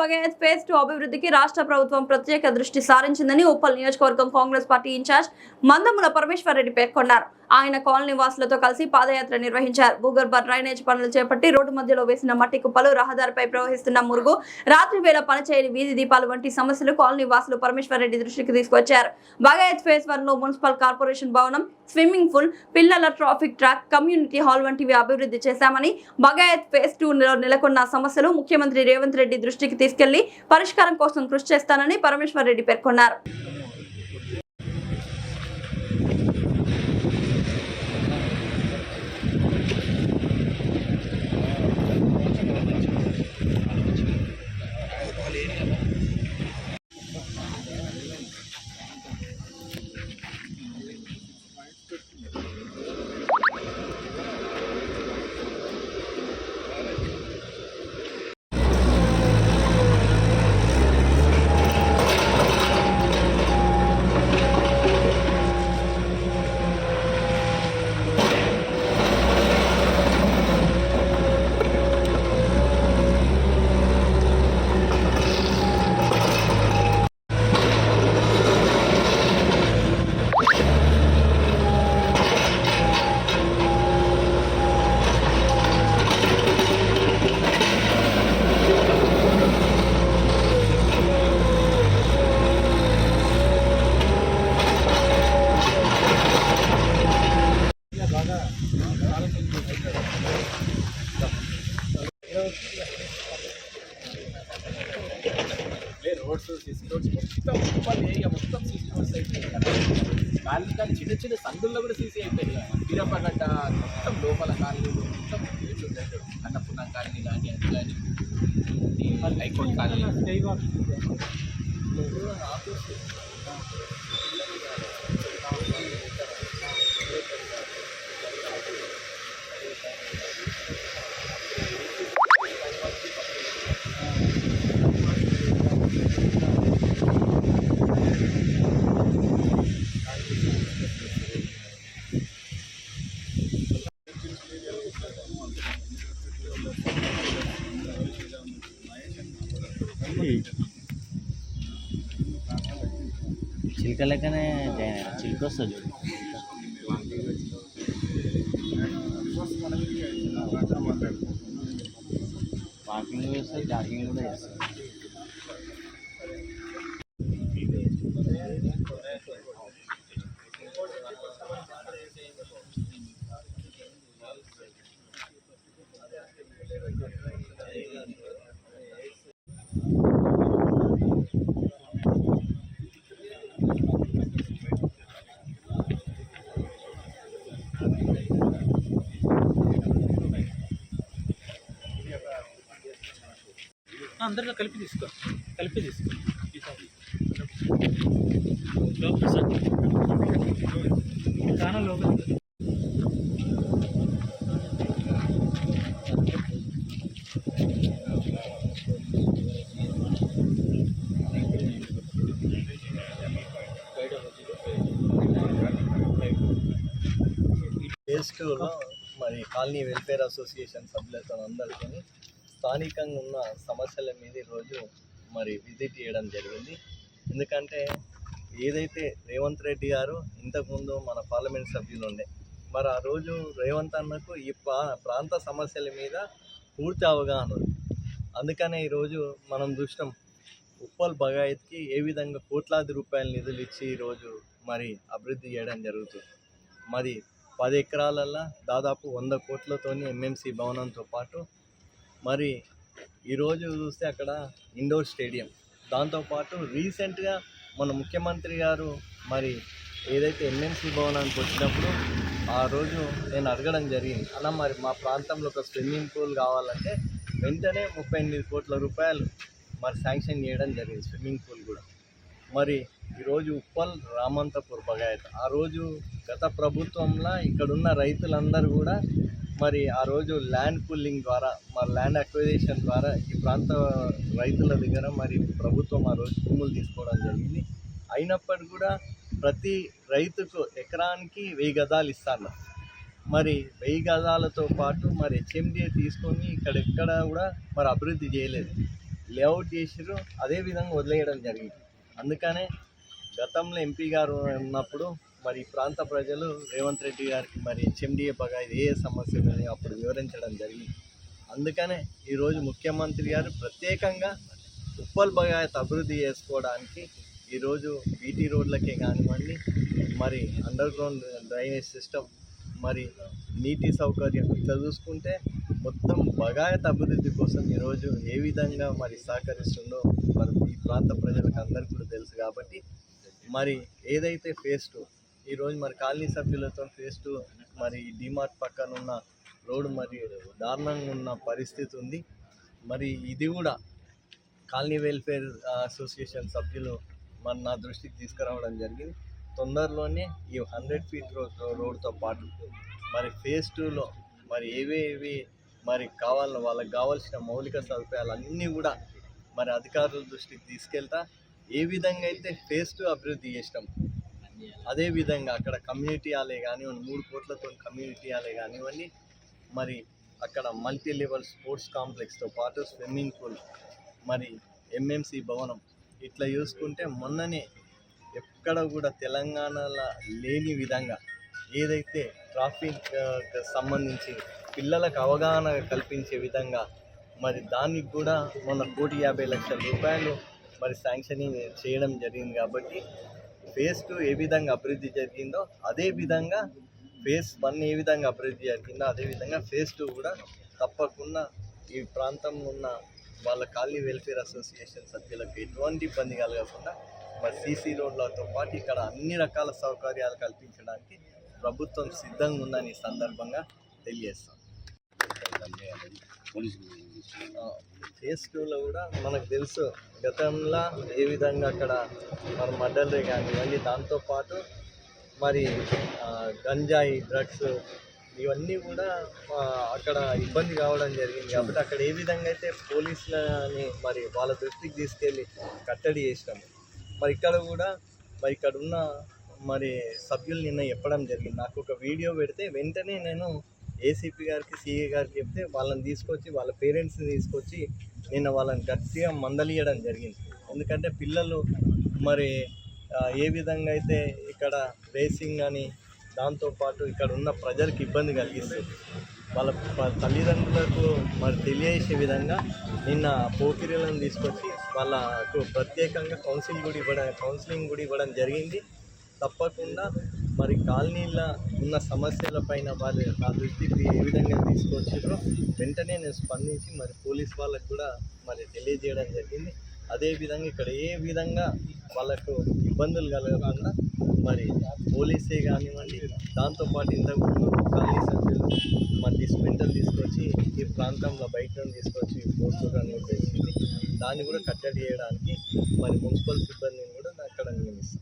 భగయత్ phase 2 అభివృద్ధికి రాష్ట్ర ప్రభుత్వం ప్రత్యేక దృష్టి సారించిందని ఉప్పల్ నియోజకవర్గం కాంగ్రెస్ పార్టీ ఇన్ఛార్జ్ మందముల పరమేశ్వర్ రెడ్డి పేర్కొన్నారు. ఆయన కాలనీ వాసులతో కలిసి పాదయాత్ర నిర్వహించారు. భూగర్భ డ్రైనేజ్ పనులు చేపట్టి రోడ్డు మధ్యలో వేసిన మట్టి కుప్పలు, రహదారిపై ప్రవహిస్తున్న మురుగు, రాత్రి వేళ పనిచేయని వీధి దీపాలు వంటి సమస్యలు కాలనీ వాసులు పరమేశ్వర్ రెడ్డి దృష్టికి తీసుకొచ్చారు. భగయత్ ఫేజ్ 1 లో మున్సిపల్ కార్పొరేషన్ భవనం, స్విమ్మింగ్ పూల్, పిల్లల ట్రాఫిక్ ట్రాక్, కమ్యూనిటీ హాల్ వంటివి అభివృద్ధి చేశామని, భగయత్ ఫేజ్ 2 లో నెలకొన్న సమస్యలు ముఖ్యమంత్రి రేవంత్ రెడ్డి దృష్టికి తీసుకెళ్లి పరిష్కారం కోసం కృషి చేస్తానని పరమేశ్వర్ రెడ్డి పేర్కొన్నారు. రోడ్స్ సీసీ రోడ్స్ మొత్తం ఉప్పల్ ఏరియా మొత్తం సీసీ రోడ్స్ అయిపోయాయి కదా. కానీ చిన్న చిన్న సందుల్లో కూడా సీసీ అయిపోయాయి. వీరప్పగడ్డ మొత్తం లోపల కాలనీలు మొత్తం అన్నపూర్ణ కాలనీ కానీ అది కానీ హైకోర్టు కాలనీ చిలుక లెక్కనే చిలుక వస్తుంది చూడు. వాకింగ్ చేస్తుంది, జాగింగ్ కూడా చేస్తుంది. అందరిలో కలిపి తీసుకో చాలా లోపల ఫేజ్ 2లో మరి కాలనీ వెల్ఫేర్ అసోసియేషన్ సభ్యులతో అందరితో స్థానికంగా ఉన్న సమస్యల మీద ఈరోజు మరి విజిట్ చేయడం జరిగింది. ఎందుకంటే ఏదైతే రేవంత్ రెడ్డి గారు ఇంతకుముందు మన పార్లమెంట్ సభ్యులు ఉండే, మరి ఆ రోజు రేవంత్ అన్నకు ఈ ప్రాంత సమస్యల మీద పూర్తి అవగాహన ఉంది. అందుకనే ఈరోజు మనం చూసినాం ఉప్పల్ భగాయత్కి ఏ విధంగా కోట్లాది రూపాయల నిధులు ఇచ్చి ఈరోజు మరి అభివృద్ధి చేయడం జరుగుతుంది. మరి 10 ఎకరాలల్లో దాదాపు 100 కోట్లతోని ఎంఎంసీ భవనంతో పాటు మరి ఈరోజు చూస్తే అక్కడ ఇండోర్ స్టేడియం, దాంతోపాటు రీసెంట్గా మన ముఖ్యమంత్రి గారు మరి ఏదైతే ఎంఎంసీ భవనానికి వచ్చినప్పుడు ఆ రోజు నేను అడగడం జరిగింది, అన్న మరి మా ప్రాంతంలో ఒక స్విమ్మింగ్ పూల్ కావాలంటే వెంటనే 38 కోట్ల రూపాయలు మరి శాంక్షన్ చేయడం జరిగింది స్విమ్మింగ్ పూల్ కూడా. మరి ఈరోజు ఉప్పల్ రామంతపూర్ భగాయత్ ఆ రోజు గత ప్రభుత్వంలో ఇక్కడున్న రైతులందరూ కూడా మరి ఆ రోజు ల్యాండ్ పూలింగ్ ద్వారా మరి ల్యాండ్ అక్విజిషన్ ద్వారా ఈ ప్రాంత రైతుల దగ్గర మరి ప్రభుత్వం ఆ రోజు భూములు తీసుకోవడం జరిగింది. అయినప్పటికీ కూడా ప్రతి రైతుకు ఎకరానికి 1000 గజాలు ఇస్తారు. మరి 1000 గజాలతో పాటు మరి హెచ్ఎండిఏ తీసుకొని ఇక్కడెక్కడ కూడా మరి అభివృద్ధి చేయలేదు. లేఅవుట్ చేసిర్రు అదే విధంగా వదిలేయడం జరిగింది. అందుకనే గతంలో ఎంపీ గారు ఉన్నప్పుడు మరి ఈ ప్రాంత ప్రజలు రేవంత్ రెడ్డి గారికి మరి హెచ్ఎండిఏ బగాయి ఏ సమస్యలు ఉన్నాయో అప్పుడు వివరించడం జరిగింది. అందుకనే ఈరోజు ముఖ్యమంత్రి గారు ప్రత్యేకంగా ఉప్పల్ బగాయత్ అభివృద్ధి చేసుకోవడానికి ఈరోజు బీటీ రోడ్లకే కానివ్వండి, మరి అండర్ గ్రౌండ్ డ్రైనేజ్ సిస్టమ్, మరి నీటి సౌకర్యం ఇట్లా చూసుకుంటే మొత్తం బగాయత్ అభివృద్ధి కోసం ఈరోజు ఏ విధంగా మరి సహకరిస్తుందో మరి ఈ ప్రాంత ప్రజలకు అందరికీ కూడా తెలుసు. కాబట్టి మరి ఏదైతే ఫేజ్ 2 ఈరోజు మరి కాలనీ సభ్యులతో ఫేజ్ 2 మరి డిమార్ట్ పక్కన ఉన్న రోడ్డు మరి దారుణంగా ఉన్న పరిస్థితి ఉంది. మరి ఇది కూడా కాలనీ వెల్ఫేర్ అసోసియేషన్ సభ్యులు మరి నా దృష్టికి తీసుకురావడం జరిగింది. తొందరలోనే ఈ 100 ఫీట్ రోడ్తో పాటు మరి ఫేజ్ 2లో మరి ఏవేవి మరి కావాలో వాళ్ళకి కావాల్సిన మౌలిక సదుపాయాలు అన్నీ కూడా మరి అధికారుల దృష్టికి తీసుకెళ్తా ఏ విధంగా అయితే ఫేజ్ 2 అభివృద్ధి చేసినాం అదేవిధంగా అక్కడ కమ్యూనిటీ హాలే కానివ్వండి, 3 కోట్లతో కమ్యూనిటీ హాలే కానివ్వండి, మరి అక్కడ మల్టీ లెవెల్ స్పోర్ట్స్ కాంప్లెక్స్తో పాటు స్విమ్మింగ్ పూల్, మరి ఎంఎంసి భవనం ఇట్లా చూసుకుంటే మొన్ననే ఎక్కడ కూడా తెలంగాణలో లేని విధంగా ఏదైతే ట్రాఫిక్ సంబంధించి పిల్లలకు అవగాహన కల్పించే విధంగా మరి దానికి కూడా మొన్న 1,50,00,000 రూపాయలు మరి శాంక్షనింగ్ చేయడం జరిగింది. కాబట్టి ఫేజ్ 2 ఏ విధంగా అభివృద్ధి జరిగిందో అదే విధంగా ఫేజ్ 1 ఏ విధంగా అభివృద్ధి జరిగిందో అదే విధంగా ఫేజ్ 2 కూడా తప్పకుండా ఈ ప్రాంతంలో ఉన్న వాళ్ళ కాలనీ వెల్ఫేర్ అసోసియేషన్ సభ్యులకు ఎటువంటి ఇబ్బంది కలగకుండా మరి సీసీ రోడ్లతో పాటు ఇక్కడ అన్ని రకాల సౌకర్యాలు కల్పించడానికి ప్రభుత్వం సిద్ధంగా ఉందని ఈ సందర్భంగా తెలియజేస్తాం. ఫేజ్ 2లో కూడా మనకు తెలుసు గతంలో ఏ విధంగా అక్కడ మరి మర్డర్లే కానివ్వండి, దాంతోపాటు మరి గంజాయి డ్రగ్స్ ఇవన్నీ కూడా అక్కడ ఇబ్బంది కావడం జరిగింది. కాబట్టి అక్కడ ఏ విధంగా అయితే పోలీసులని మరి వాళ్ళ దృష్టికి తీసుకెళ్ళి కట్టడి చేసినాము, మరి ఇక్కడ కూడా మరి ఇక్కడ ఉన్న మరి సభ్యులు నిన్న చెప్పడం జరిగింది. నాకు ఒక వీడియో పెడితే వెంటనే నేను ఏసీపీ గారికి, సిఏ గారికి చెప్తే వాళ్ళని తీసుకొచ్చి వాళ్ళ పేరెంట్స్ని తీసుకొచ్చి నిన్న వాళ్ళని గట్టిగా మందలియడం జరిగింది. ఎందుకంటే పిల్లలు మరి ఏ విధంగా అయితే ఇక్కడ రేసింగ్ అని దాంతోపాటు ఇక్కడ ఉన్న ప్రజలకు ఇబ్బంది కలిగిస్తుంది, వాళ్ళ తల్లిదండ్రులకు మరి తెలియజేసే విధంగా నిన్న పోకిరీలను తీసుకొచ్చి వాళ్ళకు ప్రత్యేకంగా కౌన్సిలింగ్ కూడా ఇవ్వడం జరిగింది. తప్పకుండా మరి కాలనీలో ఉన్న సమస్యలపైన వాళ్ళు నా దృష్టికి ఏ విధంగా తీసుకొచ్చారో వెంటనే నేను స్పందించి మరి పోలీస్ వాళ్ళకు కూడా మరి తెలియజేయడం జరిగింది. అదేవిధంగా ఇక్కడ ఏ విధంగా వాళ్ళకు ఇబ్బందులు కలగకుండా మరి పోలీసే కానివ్వండి, దాంతోపాటు ఇంతకుముందు కాలనీ సభ్యులు మరి డిస్మెంటల్ తీసుకొచ్చి ఈ ప్రాంతంలో బయట నుండి తీసుకొచ్చి పోర్చులను తెచ్చింది, దాన్ని కూడా కట్టడి చేయడానికి మరి మున్సిపల్ సిబ్బందిని కూడా అక్కడ నియమిస్తాం.